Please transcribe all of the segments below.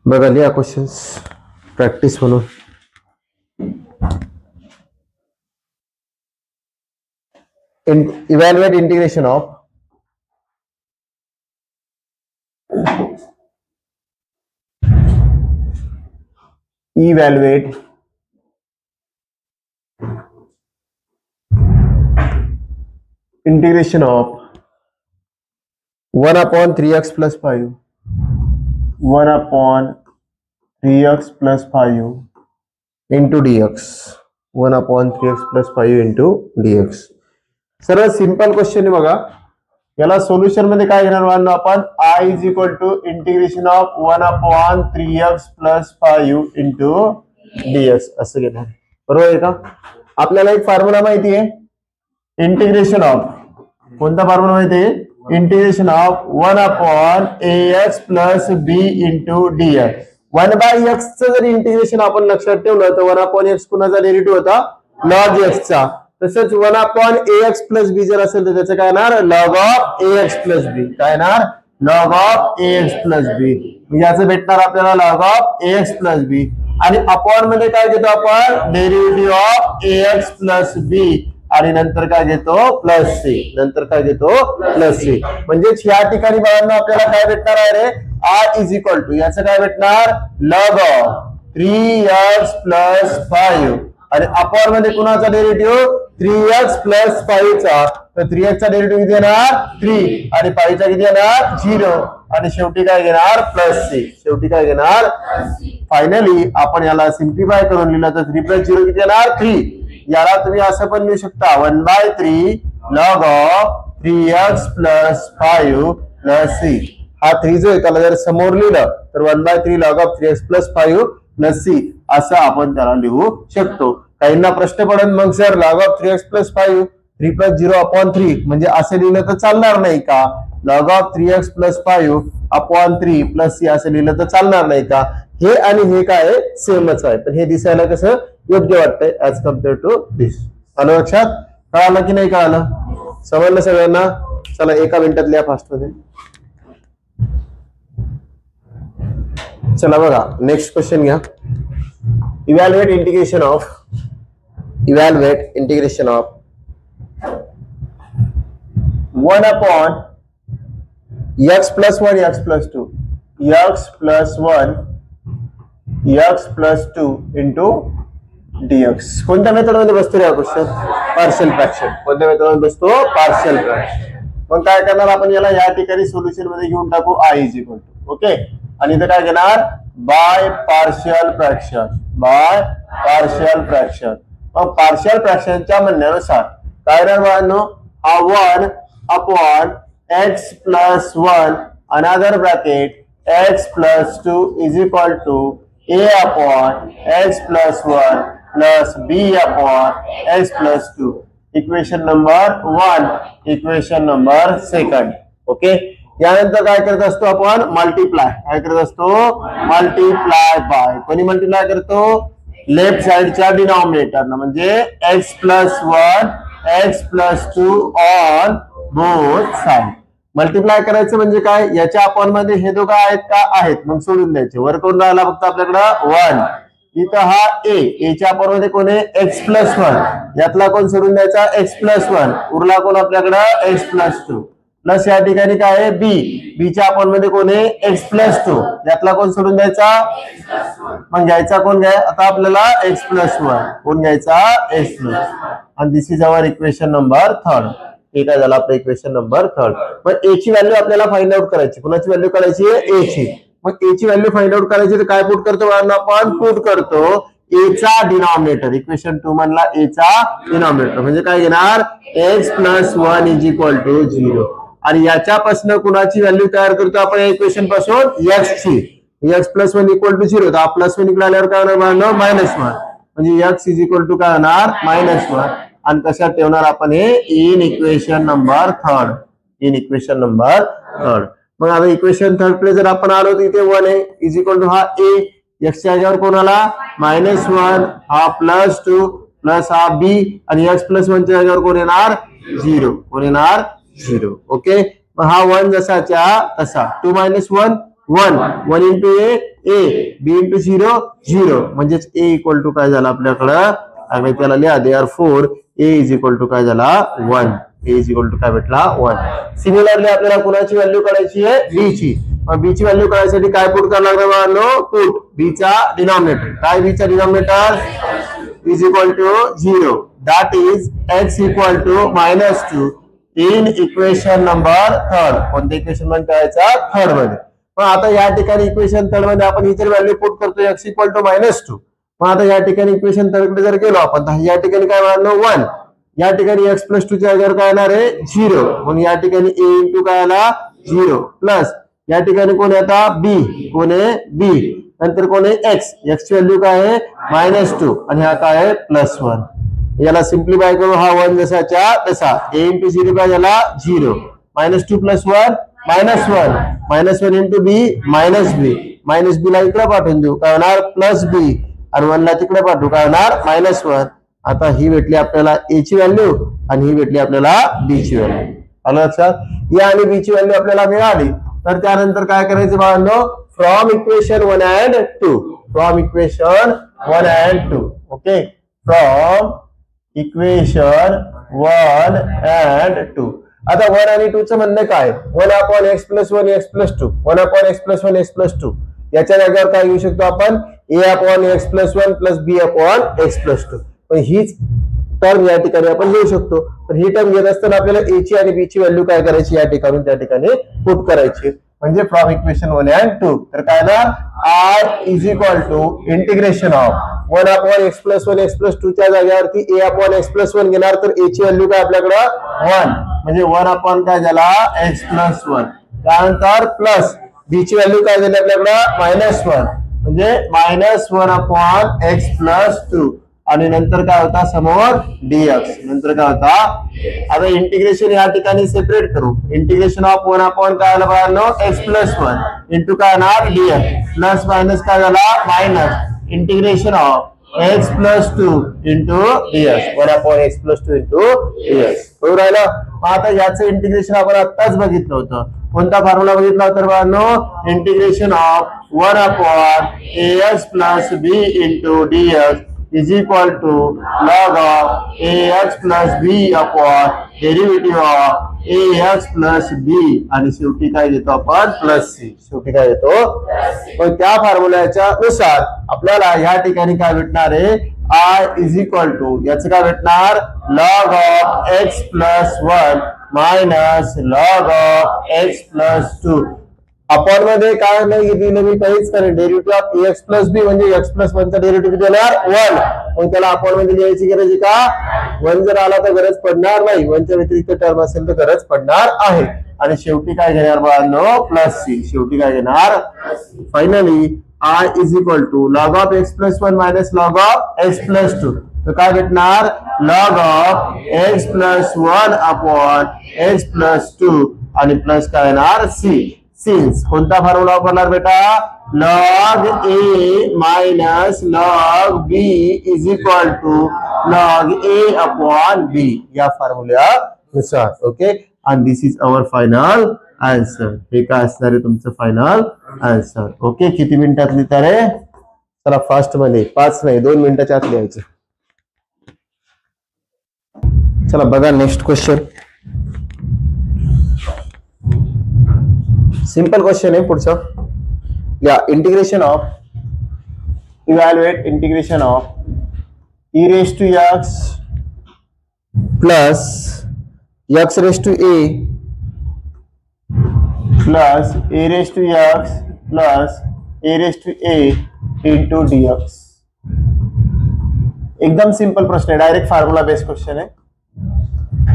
बघा लिहा questions practice म्हणून. Evaluate integration of integration of 1/3x plus 5 1/3x plus 5 into dx 1/3x plus 5 into dx. सरळ simple question आहे बघा. याला सोल्युशन मध्ये काय घेणार मानलो आपण I is equal to integration of 1/3x plus 5 into dx असं घेणार. बरोबर आहे का. आपल्याला एक फॉर्म्युला माहिती आहे इंटिग्रेशन ऑफ. कोणता फॉर्म्युला माहिती आहे integration of 1/ax plus b into dx. 1/x चं जर इंटिग्रेशन आपण लक्षात ठेवलं तर 1/x कुणाचा डेरिव्हेटिव्ह होता log x चा. तसंच 1/ax plus b जर असेल तर त्याचं काय येणार log of ax plus b. काय येणार log of ax plus b. याचं भेटणार आपल्याला log of ax plus b. आणि अपॉन मध्ये काय घेतो आपण derivative of ax plus b आणि नंतर काय घेतो प्लस सी. नंतर काय घेतो प्लस सी. म्हणजेच या ठिकाणी बघा आपल्याला काय भेटणार आहे रे I is equal to याचं काय भेटणार log of 3x plus 5 आणि अपॉन मध्ये कुणाचा डेरिव्हेटिव्ह 3x plus 5 चा. तर 3x चा डेरिव्हेटिव्ह किती येणार 3 आणि 5 चा किती येणार 0 आणि शेवटी काय घेणार प्लस सी. शेवटी काय घेणार फायनली आपण याला सिम्प्लिफाय करून लिहिलं तर 3 plus 0 किती येणार 3. याला तुम्ही असं पण लिहू शकता 1/3 log of 3x plus 5 plus c. हा 3 जो आहे त्याला जर समोर लिहिलं तर 1/3 log of 3x plus 5 plus c असं आपण त्याला लिहू शकतो. काहींना प्रश्न पडेल मग sir log of 3x plus 5 3 plus 0/3 म्हणजे असं लिहिलं तर चालणार नाही का. log of 3x plus 5/3 plus c असं लिहिलं तर चालणार नाही का. हे आणि हे काय सेमच आहे पण हे दिसायला कसं योग्य वाटतंय ऍज कम्पेअर टू दिस. आलं लक्षात. कळालं की नाही कळालं समजलं सगळ्यांना. चला एका मिनिटात लिहा फास्ट मध्ये. चला बघा नेक्स्ट क्वेश्चन घ्या. Evaluate integration of 1/x plus 1 x plus 2 x plus 1 x plus 2 into dx. कोणत्या मेथड मध्ये बसतो रे हा क्वेश्चन पार्शियल फ्रॅक्शन. कोणत्या मेथड मध्ये बसतो पार्शियल फ्रॅक्शन. मग काय करणार आपण याला या ठिकाणी सोल्युशन मध्ये घेऊन टाकू I is equal to okay. आणि इथं काय घेणार by partial fraction. By partial fraction. मग पार्शियल फ्रॅक्शनच्या म्हणण्यानुसार काय राहणार हा 1/x plus 1 another bracket x plus 2 is equal to a/x plus 1 plus b/x plus 2. Equation number 1 equation number 2 okay. यानंतर काय करत असतो आपण मल्टिप्लाय. काय करत असतो मल्टिप्लाय बाय. कोणी मल्टिप्लाय करतो लेफ्ट साइडच्या डिनॉमिनेटरनं म्हणजे x plus 1 x plus 2 on both side. Multiply करायचं म्हणजे काय याच्या अपॉन मध्ये हे दोघं आहेत का आहेत मग सोडून द्यायचे. वर कोण राहिला फक्त आपल्याकडं 1. इथं हा a च्या अपॉन मध्ये कोण आहे x plus 1 यातला कोण सोडून द्यायचा x plus 1 उरला कोण आपल्याकडं x plus 2 प्लस या ठिकाणी काय आहे b च्या अपॉन मध्ये कोण आहे x plus 2 यातला कोण सोडून द्यायचा मग घ्यायचा कोण घ्याय आता आपल्याला x plus 1 कोण घ्यायचा x plus आणि दिस इज अवर इक्वेशन नंबर 3. ठीक आहे झालं आपलं इक्वेशन नंबर 3. मग a ची व्हॅल्यू आपल्याला फाइंड आउट करायची. कुणाची व्हॅल्यू काढायची a ची. मग a ची व्हॅल्यू फाइंड आउट करायची तर काय पुट करतो आपण पुट करतो a चा डिनॉमिनेटर. इक्वेशन 2 मधला a चा डिनॉमिनेटर म्हणजे काय घेणार x plus 1 is equal to 0 आणि याच्यापासून कुणाची व्हॅल्यू तयार करतो आपण या इक्वेशन पासून x ची. x plus 1 equal to 0 तर प्लस 1 इकडे आल्यावर काय होणार -1 म्हणजे x is equal to काय होणार -1 आणि कशात ठेवणार आपण हे in equation number 3. In equation number 3. मग आता इक्वेशन 3 कडे जर आपण आलो तर इथे 1 आहे इज इक्वल टू हा a x च्या जागेवर कोण आला -1 हा +2 प्लस हा b आणि x plus 1 च्या जागेवर कोण येणार 0. कोण येणार 0 ओके. मग हा 1 जसाच्या तसा 2 - 1 1 1 इंटू ए बी इंटू 0 0 म्हणजेच ए इक्वल टू काय झाला आपल्याकडं आणि त्याला लिहा therefore a is equal to काय झाला 1 ए इज इक्वल टू काय भेटला 1. सिमिलरली आपल्याला कुणाची व्हॅल्यू काढायची आहे बी ची. मग बी ची व्हॅल्यू काढायसाठी काय पुट करायला लागणार बाळांनो पुट बी चा डिनॉमिनेटर काय बी चा denominator is equal to 0 that is x equal to -2 in equation number 3rd. कोणत्या इक्वेशन मध्ये करायचा 3rd मध्ये. मग आता या ठिकाणी इक्वेशन 3rd मध्ये आपण इतर व्हॅल्यू पुट करतो x equal to -2. मग आता या ठिकाणी इक्वेशन 3rd कडे जर गेलो आपण तर या ठिकाणी काय मिळालं 1 या ठिकाणी x + 2 च्या जागेवर काय येणार आहे 0 म्हणून या ठिकाणी a इंटू काय आला 0 प्लस या ठिकाणी कोण आता b कोण आहे b नंतर कोण आहे x ची व्हॅल्यू काय आहे -2 आणि हा काय आहे +1. याला सिंप्लिफाय करू हा 1 जसाच्या तसा a इंटू 0 काय झाला 0 -2 + 1 -1 -1 इंटू b -b ला इकडे पाठवून देऊ काय होणार +b आणि 1 ला तिकडे पाठवू काय होणार -1. आता ही भेटली आपल्याला a ची व्हॅल्यू आणि ही भेटली आपल्याला b ची व्हॅल्यू. आलं लक्षात या आणि b ची व्हॅल्यू आपल्याला मिळाली तर त्यानंतर काय करायचं बाळांनो from equation 1 and 2 from equation 1 and 2 okay from equation 1 and 2. आता 1 आणि 2 चं म्हणणं काय 1/x + 1 x + 2 1/x + 1 x + 2 याच्या जागेवर काय घेऊ शकतो आपण a/x + 1 + b/x + 2. पण हीच टर्म या ठिकाणी आपण घेऊ शकतो. पण ही टर्म घेत असताना आपल्याला a ची आणि b ची व्हॅल्यू काय करायची या ठिकाणी त्या ठिकाणी पुट करायची म्हणजे फ्रॉम इक्वेशन 1 and 2 तर काय ना r is equal to integration of 1/x + 1 x + 2 च्या जागेवरती a/x + 1 घेणार तर a ची व्हॅल्यू काय आपल्याकडे 1 म्हणजे 1 काय झाला x + 1 त्यानंतर प्लस b ची व्हॅल्यू काय झाली आपल्याकडे -1 म्हणजे -1/x + 2 आणि नंतर काय होता समोर dx नंतर काय होता आता इंटिग्रेशन या ठिकाणी सेपरेट करू इंटिग्रेशन ऑफ 1 काय आलं बाळांनो x + 1 इंटू काय ना dx प्लस मायनस काय झाला minus integration of x + 2 into dx 1/x + 2 into dx बरोबर राहिलं. आता याचं इंटिग्रेशन आपण आत्ताच बघितलं होतं कोणता फॉर्म्युला बघितला होता बाळांनो integration of 1/ax + b into dx is equal to log of ax plus b upon derivative of ax plus b आणि शेवटी काय देतो आपण +c शेवटी काय देतो पण त्या फॉर्म्युल्याच्या नुसार आपल्याला या ठिकाणी काय भेटणार आहे i is equal to याचं काय भेटणार log of x plus 1 minus log of x plus 2 upon मध्ये काय नाही दिलं मी काहीच करेन derivative of ax plus b म्हणजे x plus 1 चा डेरिव्हेटिव्ह देणार 1 मग त्याला अपॉन मध्ये लिहायची गरज आहे का 1 जर आला तर गरज पडणार नाही 1 च्या व्यतिरिक्त टर्म असेल तर गरज पडणार आहे आणि शेवटी काय घेणार बाळांनो +c शेवटी काय घेणार finally i is equal to log of x plus 1 minus log of x plus 2 तर काय भेटणार log of x plus 1 upon x plus 2 आणि प्लस काय येणार c सिन्स कोणता फॉर्म्युला वापरणार बेटा log a minus log b is equal to log a upon b या फॉर्म्युल्यानुसार okay and this is our final answer. हे काय असणार आहे तुमचं फायनल आन्सर ओके. किती मिनिटात लिहिता रे चला फास्ट मध्ये 5 नाही 2 मिनिटाच्या आत लिहायचं. चला बघा नेक्स्ट क्वेश्चन सिंपल क्वेश्चन आहे पुढचा या integration of evaluate integration of e raised to x plus x raised to a plus a raised to x plus a raised to a into dx. एकदम सिंपल प्रश्न आहे direct formula based question आहे.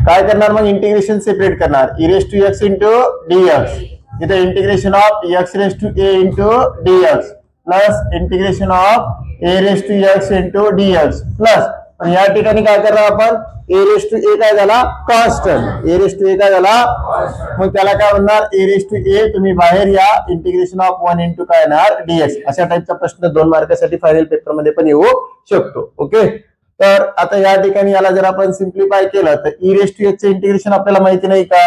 काय करणार मग integration separate करणार e raised to x into dx इथे integration of x raised to a into dx plus integration of a raised to x into dx plus पण या ठिकाणी काय करणार आपण a raised to a काय झाला constant a raised to a काय झाला मग त्याला काय म्हणणार a raised to a तुम्ही बाहेर या इंटिग्रेशन ऑफ 1 into काय येणार dx अशा टाइपचा प्रश्न 2 मार्कासाठी फायनल पेपर मध्ये पण येऊ शकतो ओके. तर आता या ठिकाणी याला जर आपण सिंप्लिफाय केलं तर e raised to x चे इंटिग्रेशन आपल्याला माहिती नाही का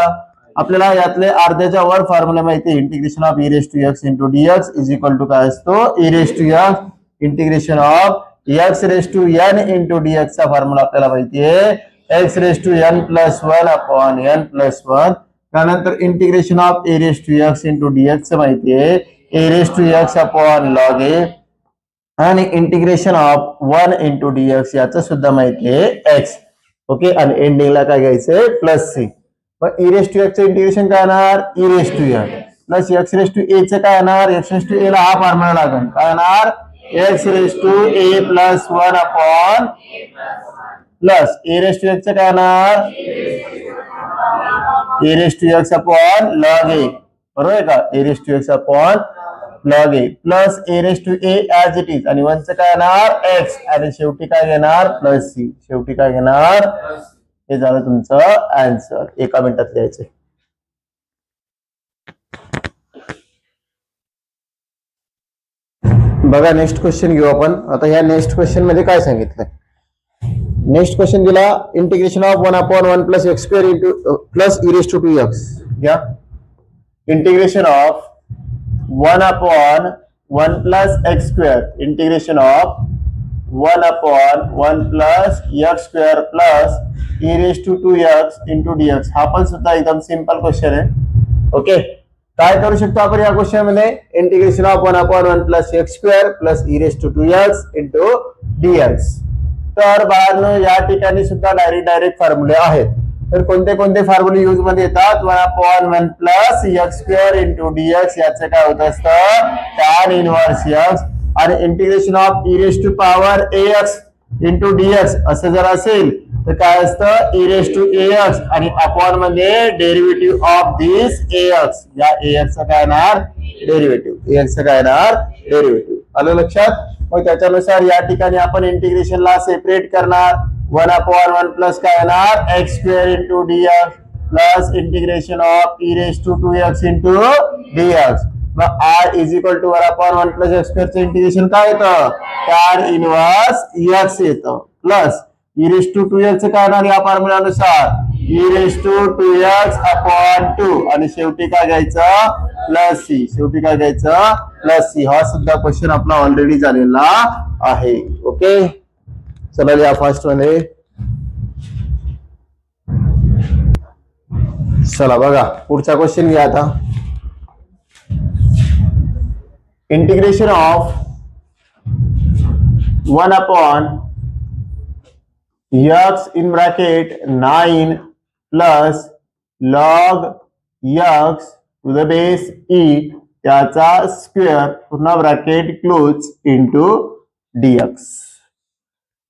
आपल्याला यातले अर्ध्याच्या वर फॉर्म्युला माहिती आहे, integration of e race to x into dx is equal to काय असतो, e race to x integration of x raise to n into dx चा फॉर्म्युला आपल्याला माहिती आहे, x raise to n plus 1 upon n plus 1. त्यानंतर integration of e race to x into dx माहिती आहे, e race to x upon log a आणि integration of 1 into dx याचं सुद्धा माहिती आहे x. ओके, आणि एंडिंगला काय घ्यायचंय प्लस c. पण e रेस टू x चं इंटिग्रेशन काय येणार, e race to n plus x raise to a चं काय येणार, x रेस टू a ला हा फॉर्म्युला लागेल, काय येणार x raise to a plus 1 upon plus e race to x चं काय येणार e race to x upon log a. बरोबर आहे का, e race to x upon log a plus e race to a as it is, आणि 1 चं काय येणार x, आणि शेवटी काय घेणार प्लस c. शेवटी काय घेणार, हे झालं तुमचं आन्सर. एका मिनिटात लिहायचं. बघा नेक्स्ट क्वेश्चन घेऊ आपण. आता ह्या नेक्स्ट क्वेश्चन मध्ये काय सांगितलंय, नेक्स्ट क्वेश्चन दिला integration of 1 upon 1 plus x square into plus e raise to 2x. घ्या integration of 1 upon 1 plus x square integration of 1 upon 1 plus x square plus e raise to 2x into dx. हा पण सुद्धा एकदम simple question आहे. Okay, काय करू शकतो आपण या क्वेश्चन मध्ये, integration of 1 upon 1 plus x square plus e raise to 2x into dx. तर बाळांनो या ठिकाणी सुद्धा डायरेक्ट फॉर्म्युले आहेत. तर कोणते कोणते फॉर्म्युले यूज मध्ये येतात, 1 upon 1 plus x square into dx याचं काय होत असतं tan इनव्हर्स x, आणि integration of e race to power ax into dx असं जर असेल तर काय असतं e रेस टू ax, आणि अपॉन मध्ये डेरिव्हेटिव्ह ऑफ दिस ax, या ax चा काय येणार डेरिव्हेटिव्ह, ax चा काय येणार डेरिव्हेटिव्ह. आलं लक्षात. मग त्याच्यानुसार या ठिकाणी आपण इंटिग्रेशनला सेपरेट करणार. 1 अपॉन 1 प्लस काय येणार x square into dx plus integration of e raise to 2x into dx. मग r is equal to 1 upon 1 plus x स्क्वेअरचं इंटिग्रेशन काय येतं, tan इनव्हर्स x येतं, plus e raise to 2x चं काय येणार या फॉर्म्युलानुसार, e raise to 2x upon 2, आणि शेवटी काय घ्यायचं प्लस c. शेवटी काय घ्यायचं प्लस c. हा सुद्धा क्वेश्चन आपला ऑलरेडी झालेला आहे. ओके, चला या फर्स्ट मध्ये. चला बघा पुढचा क्वेश्चन घ्या आता. Integration of 1 upon x in bracket 9 plus log x to the base e त्याचा स्क्वेअर पूर्ण ब्रॅकेट क्लोज इंटू dx.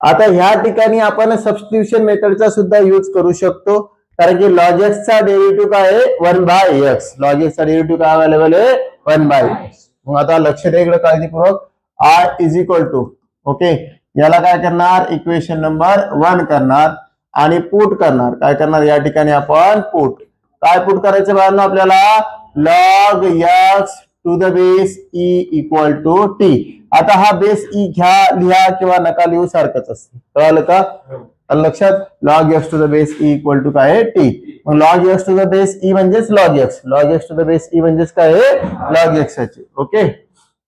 आता ह्या ठिकाणी आपण सबस्टिट्यूशन मेथडचा सुद्धा यूज करू शकतो, कारण की log x चा डेरिव्हेटिव्ह काय आहे 1/x. log x चा डेरिव्हेटिव्ह काय अवेलेबल आहे 1/x. मग आता लक्ष द्या इकडे काळजीपूर्वक, r is equal to, okay, याला काय करणार इक्वेशन नंबर 1 करणार आणि पुट करणार. काय करणार या ठिकाणी आपण पुट. काय पुट करायचं बाळांनो आपल्याला, log x to the base e equal to t. आता हा बेस e घ्या लिहा किंवा नका लिहू सारखंच असतं, कळलं का लक्षात. log x to the base e equal to काय आहे t. मग log x to the base e म्हणजेच log x, log x to the base e म्हणजेच काय आहे log x चे. ओके,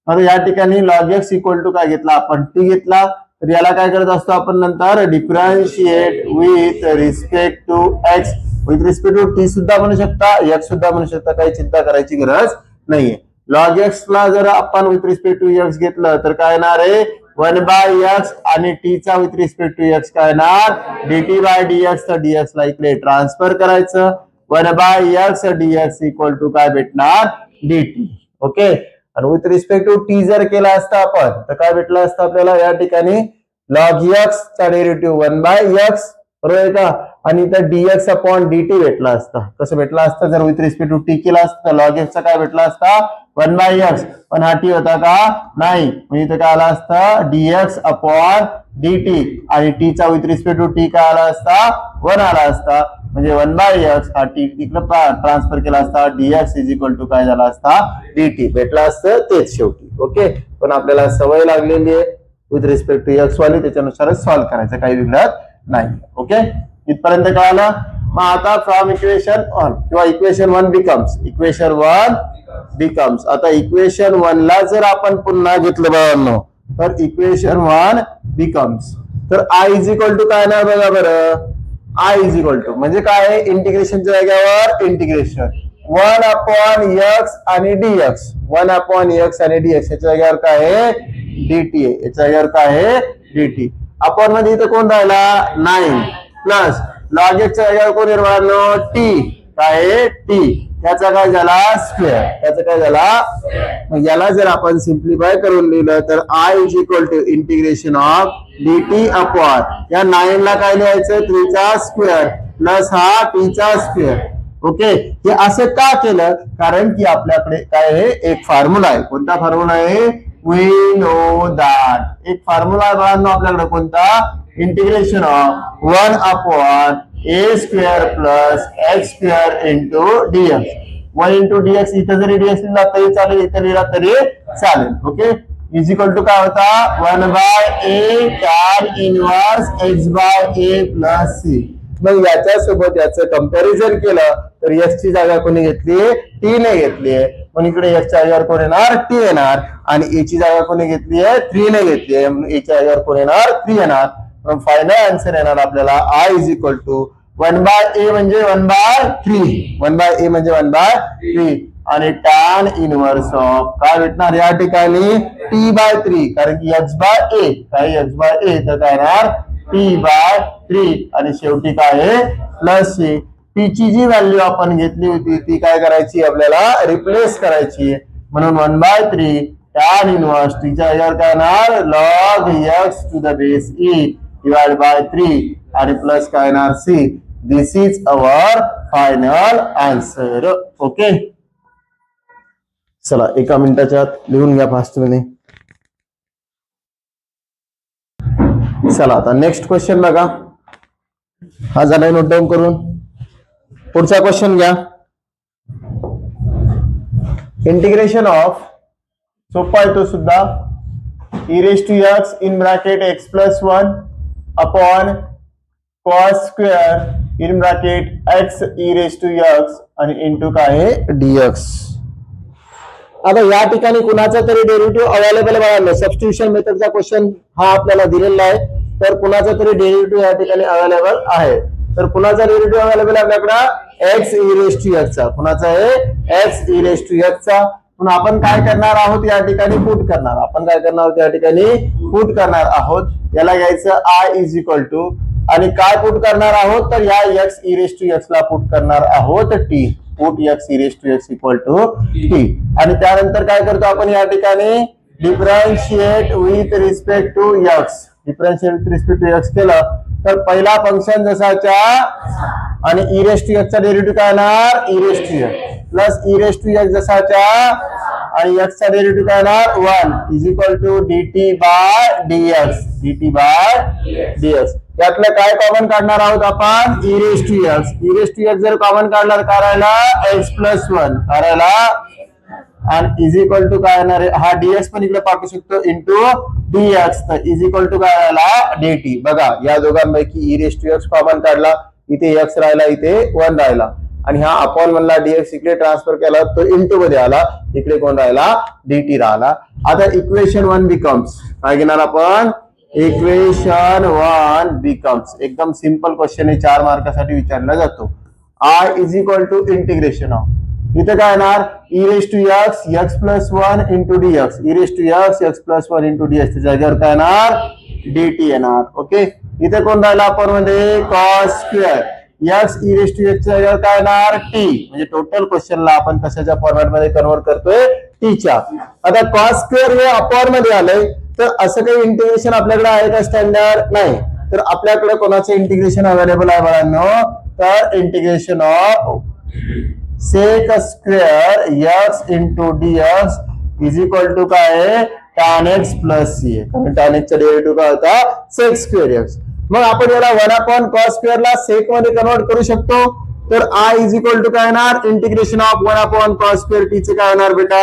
आता या ठिकाणी log x इक्वल टू काय घेतला आपण t घेतला, तर याला काय करत असतो आपण नंतर differentiate with respect to x. With respect to t सुद्धा म्हणू शकता, x सुद्धा म्हणू शकता, काही चिंता करायची गरज नाहीये. log x ला जर आपण विथ रिस्पेक्ट टू x घेतलं तर काय येणार आहे 1/x, आणि t चा विथ रिस्पेक्ट टू x काय येणार dt/dx. तर dx ला इकडे ट्रान्सफर करायचं, 1/x dx इक्वल टू काय भेटणार dt. ओके, आणि विथ रिस्पेक्ट टू t जर केला असता आपण तर काय भेटलं असतं आपल्याला या ठिकाणी log x चा डेरिव्हेटिव्ह 1/x, बरोबर आहे का, आणि तर dx अपॉन dt भेटला असता. कसं भेटला असतं जर विथ रिस्पेक्ट टू t केला असता तर log x चा काय भेटला असता 1/x, पण हा t होता का नाही, म्हणजे इथे काय आला असता dx अपॉन dt, आणि t चा विथ रिस्पेक्ट टू t काय आला असता 1 आला असता, म्हणजे 1/x हा t इकडे ट्रान्सफर केला असता, dx इज इक्वल टू काय झाला असता dt भेटला असतं तेच शेवटी. ओके, पण आपल्याला सवय लागलेली आहे विथ रिस्पेक्ट टू x वाली, त्याच्यानुसारच सॉल्व्ह करायचं, काही बिघडत नाही. ओके, इथपर्यंत कळालं. मग आता फ्रॉम इक्वेशन 1 किंवा इक्वेशन 1 बिकम्स आता इक्वेशन 1 ला जर आपण पुन्हा घेतलं बाळांनो तर इक्वेशन 1 बिकम्स तर आय इज इक्वल टू काय ना बघा बरं आय इज इक्वल टू म्हणजे काय इंटिग्रेशनच्या जागेवर इंटिग्रेशन 1/x आणि dx 1/x आणि dx याच्या जागेवर काय आहे dt आहे याच्या जागेवर काय आहे dt आपण मध्ये इथं कोण राहिला 9 प्लस log x च्या जागेवर कोण निर्माण t काय आहे t त्याचा काय झाला स्क्वेअर त्याचा काय झाला मग याला जर आपण सिम्प्लिफाय करून लिहिलं तर i is equal to integration of dt upon या 9 ला काय लिहायचं 3 चा स्क्वेअर प्लस हा t चा स्क्वेअर ओके हे असं का केलं कारण की आपल्याकडे काय आहे एक फॉर्म्युला आहे कोणता फॉर्म्युला आहे वी नो दॅट एक फॉर्म्युला आहे बाळांनो आपल्याकडे कोणता integration of 1/a square plus x square into dx 1 into dx इथे जरी dx लिहिला तरी चालेल इथे लिहिला तरी चालेल ओके इज इक्वल टू काय होता 1/a tan inverse x by a plus c मग याच्या सोबत याचं कंपॅरिझन केलं तर x ची जागा कोणी घेतली t ने घेतली मग इकडे x च्या जागेवर कोण येणार t येणार आणि a ची जागा कोणी घेतली आहे 3 ने घेतली आहे म्हणून a च्या जागेवर कोण येणार 3 येणार मग फायनल आन्सर येणार आपल्याला i is equal to 1/a म्हणजे 1/3 1/a म्हणजे 1/3 आणि tan इनवर्स ऑफ काय भेटणार या ठिकाणी t/3 कारण की x/a काय x/a तर काय येणार t/3 आणि शेवटी काय आहे प्लस c t ची जी व्हॅल्यू आपण घेतली होती ती काय करायची आपल्याला रिप्लेस करायची म्हणून 1/3 tan इनवर्स t च्या जागेवर काय येणार log x to the base e divided by 3 आणि प्लस काय येणार c this is our final answer okay चला एका मिनिटाच्या आत लिहून घ्या फास्ट मध्ये चला आता नेक्स्ट क्वेश्चन बघा हा झालाय नोट डाऊन करून पुढचा क्वेश्चन घ्या इंटिग्रेशन ऑफ सोपा आहे तो सुद्धा e raised to x in bracket x plus 1 upon cos square in bracket x e raised to x आणि into काय आहे dx आता या ठिकाणी कुणाचा तरी डेरिव्हेटिव्ह अवेलेबल बघा सबस्टिट्यूशन मेथडचा क्वेश्चन हा आपल्याला दिलेला आहे तर कुणाचा तरी डेरिव्हेटिव्ह या ठिकाणी अवेलेबल आहे तर कुणाचा डेरिव्हेटिव्ह अवेलेबल आपल्याकडे x e raised to x चा कुणाचा आहे x e raised to x चा पण आपण काय करणार आहोत या ठिकाणी पुट करणार आपण काय करणार आहोत या ठिकाणी पुट करणार आहोत याला घ्यायचं i इज इक्वल टू आणि काय पुट करणार आहोत तर या x e raised to x ला पुट करणार आहोत t put x e raised to x equal to t आणि त्यानंतर काय करतो आपण या ठिकाणी differentiate with respect to x differentiate with respect to x केलं तर पहिला फंक्शन जसाच्या आणि e raised to x चा डेरिव्हेटिव्ह काय येणार e raised to x plus e raised to x जसाच्या आणि x चा डेरिव्हेटिव्ह काय येणार 1 is equal to dt by dx यातलं काय कॉमन काढणार आहोत आपण e raised to x जर कॉमन काढला तर काय राहिला x plus 1 काय राहिला आणि इज इक्वल टू काय येणार हा dx पण इकडे पाठवू शकतो इंटू dx तर इज इक्वल टू काय राहिला dt बघा या दोघांपैकी e raised to x common काढला इथे x राहिला इथे 1 राहिला आणि हा अपॉन म्हणला dx इकडे ट्रान्सफर केला तो इंटू मध्ये आला इकडे कोण राहिला dt राहिला आता इक्वेशन 1 बिकम्स काय घेणार आपण इक्वेशन 1 बिकम्स एकदम सिंपल क्वेश्चन आहे 4 मार्कासाठी विचारला जातो i is equal to integration of इथे काय येणार e raised to x x plus 1 into dx e raised to x plus 1 into dx त्या जागेवर काय येणार dt येणार ओके इथे कोण राहिला आपण मध्ये cos square x e raised to x च्या जागेवर काय येणार t म्हणजे टोटल क्वेश्चनला आपण कशाच्या फॉर्मॅट मध्ये कन्वर्ट करतोय t च्या आता cos स्क्वेअर हे अपॉन मध्ये आलंय तर असं काही इंटिग्रेशन आपल्याकडे आहे का स्टँडर्ड नाही तर आपल्याकडे कोणाचं इंटिग्रेशन अवेलेबल आहे बाळांनो तर integration of sec square x into dx is equal to काय आहे tan x प्लस c कारण tan x चा डेरिव्हेटिव्ह काय होता sec स्क्वेअर x मग आपण याला 1/cos स्क्वेअर ला sec मध्ये कन्वर्ट करू शकतो तर i इज इक्वल टू काय येणार integration of 1/cos square t चे काय होणार बेटा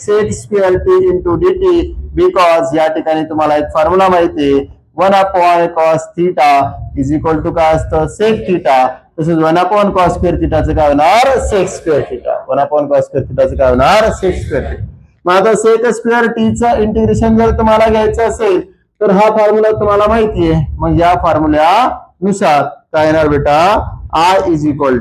sec square t into dt because या ठिकाणी तुम्हाला एक फॉर्म्युला माहिती आहे 1/cos theta is equal to काय असतं sec थीटा तसंच 1 कॉस स्क्वेअर थिटाचं काय होणार sec square theta 1 cos square थिटाचं काय होणार सेक स्क्वेअर थिटा. मग आता सेक स्क्वेअर टीचं इंटिग्रेशन जर तुम्हाला घ्यायचं असेल तर हा फॉर्म्युला तुम्हाला माहिती आहे. मग या फॉर्म्युल्यानुसार काय येणार बेटा I is equal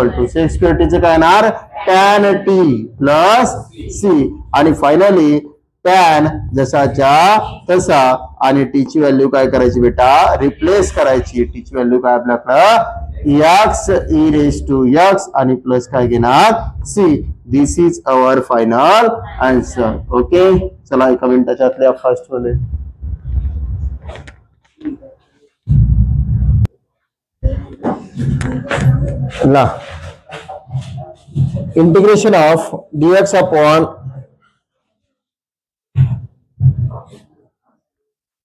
to sec square टीचं काय येणार टॅन टी प्लस सी आणि फायनली टॅन जसाच्या तसा आणि टी ची व्हॅल्यू काय करायची बेटा रिप्लेस करायची. टी ची व्हॅल्यू काय आपल्याकडं x e raise to x आणि प्लस काय घेणार c. This is our final answer. Okay चला एका मिनिटाच्या फर्स्ट मध्ये ना integration of dx upon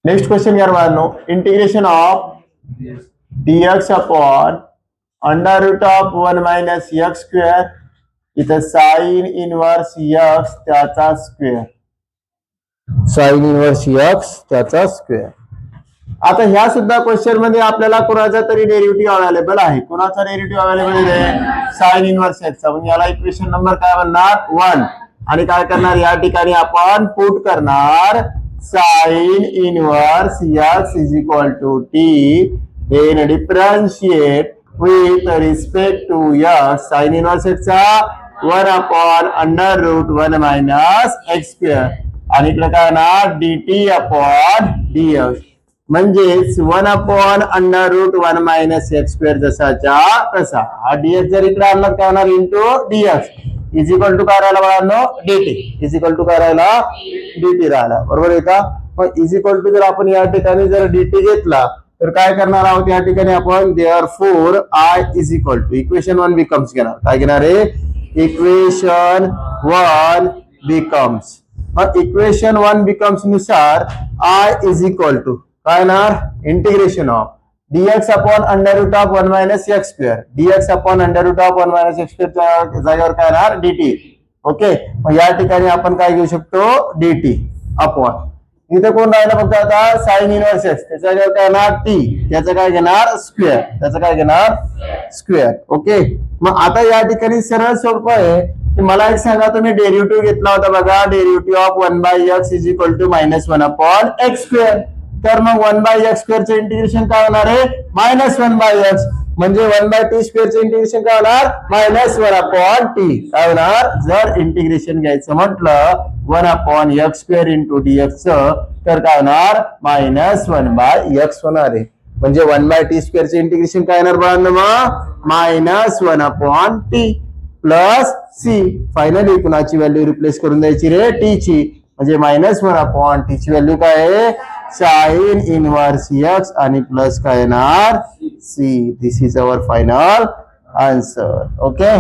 next question यार बाळांनो integration of dx upon under root of 1 minus x square इथं साइन इनवर्स एक्स त्याचा स्क्वेअर साइन इनवर्स एक्स त्याचा स्क्वेअर. आता ह्या सुद्धा क्वेश्चन मध्ये आपल्याला कोणाचा तरी डेरिव्हेटिव्ह अवेलेबल आहे. कोणाचा डेरिव्हेटिव्ह अवेलेबल आहे साइन इनवर्स एक्सचा. म्हणजे याला इक्वेशन नंबर काय म्हणणार 1 आणि काय करणार या ठिकाणी आपण पुट करणार sine inverse x is equal to t then differentiate with respect to x sine inverse एक्सचा 1 upon under root 1 minus x square आणि इकडे काय ना dt अपॉन dx म्हणजेच 1 upon under root 1 minus x square जसाच्या तसा. हा dx जर इकडे आणला काय होणार into dx is equal to काय राहिला बाळांनो dt इज इक्वल टू काय राहिला dt राहिला. बरोबर आहे का. मग इज इक्वल टू जर आपण या ठिकाणी जर dt घेतला तर काय करणार आहोत या ठिकाणी आपण therefore I is equal to equation 1 becomes घेणार. काय घेणार आहे इक्वेशन 1 बिकम्स. मग इक्वेशन 1 बिकम्स नुसार I इज इक्वल टू काय येणार integration of dx upon under root of 1 minus x square dx upon under root of 1 minus x square जागेवर काय येणार dt. ओके मग या ठिकाणी आपण काय घेऊ शकतो dt अपॉन इथे कोण राहिलं फक्त आता साइन इनवर्स एक्स त्याच्या जागेवर काय येणार टी त्याचं काय घेणार स्क्वेअर त्याचं काय घेणार स्क्वेअर. ओके मग आता या ठिकाणी सरळ सोपं आहे की मला एक सांगा तुम्ही डेरिव्हेटिव्ह घेतला होता बघा derivative of 1 by x is equal to -1 upon x square. तर मग 1 बाय एक्स स्क्वेअरचं इंटिग्रेशन काय होणार आहे -1 बाय एक्स म्हणजे 1 बाय टी स्क्वेअरचं इंटिग्रेशन काय होणार -1 अपॉन टी. काय होणार जर इंटिग्रेशन घ्यायचं म्हटलं 1 upon x square into d x तर काय होणार -1 बाय एक्स होणार आहे. म्हणजे 1 बाय टी स्क्वेअरचं इंटिग्रेशन काय येणार बाळांनो -1 upon t plus c. Finally कुणाची व्हॅल्यू रिप्लेस करून द्यायची रे टी ची म्हणजे -1 अपॉन टी ची व्हॅल्यू काय आहे साइन इनवर्स एक्स आणि प्लस काय येणार c. This is our final answer. Okay